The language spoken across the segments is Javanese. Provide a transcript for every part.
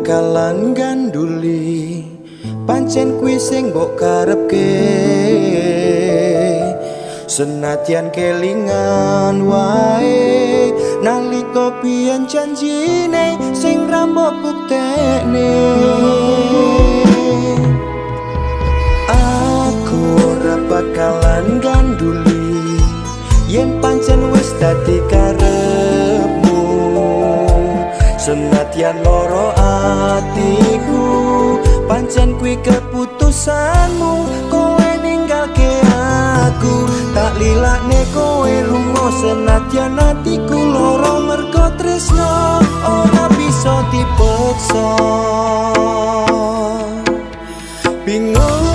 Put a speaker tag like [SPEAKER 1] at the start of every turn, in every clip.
[SPEAKER 1] bakalan ganduli, pancen kuwi sing mbok karepke. Senadyan kelingan wae nalika biyen janjine sing ra mbok buktekne. Aku ora bakalan ganduli yen pancen wis dadi karepmu. Senadyan loro atiku, pancen kuwi keputusanmu. Kowe ninggalke aku, tak lilakne kowe lunga. Senadyan atiku loro mergo tresno ora bisa dipaksa. Bingung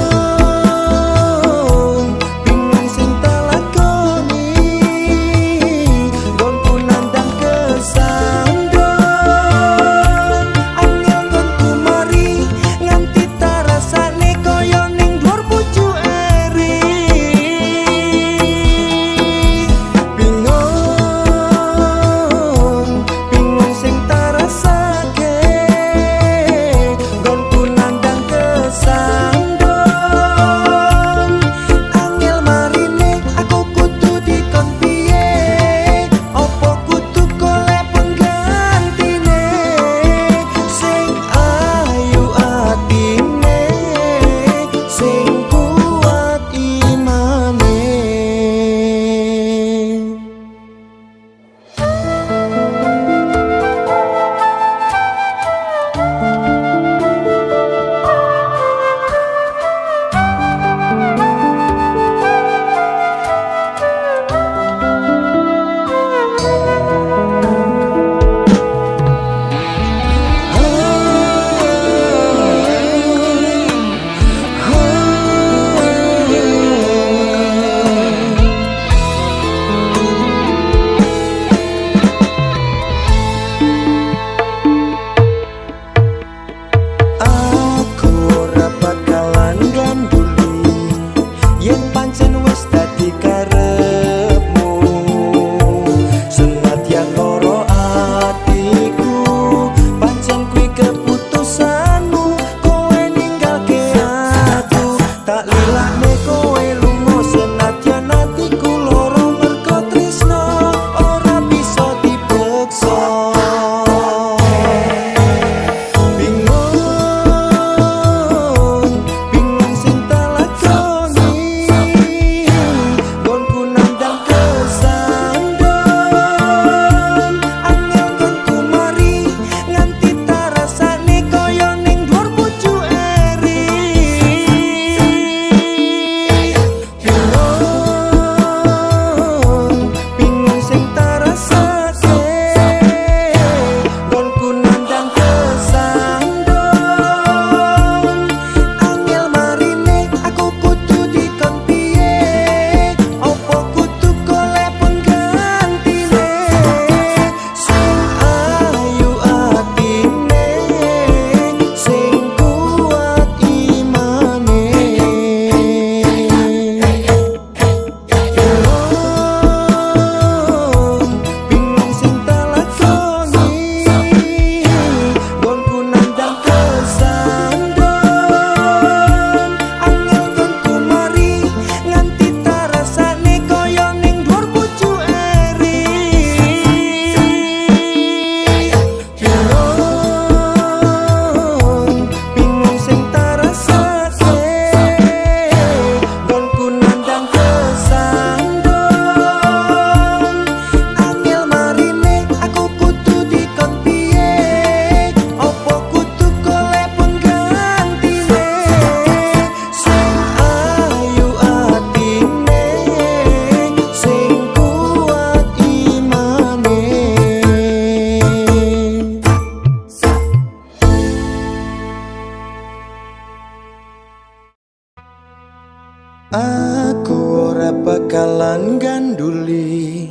[SPEAKER 1] aku ora bakalan ganduli,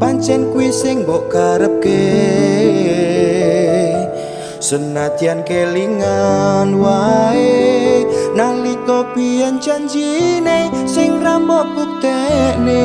[SPEAKER 1] pancen kuwi sing mbok karepke. Senadyan kelingan wae nalika biyen janjine sing ra mbok buktekne.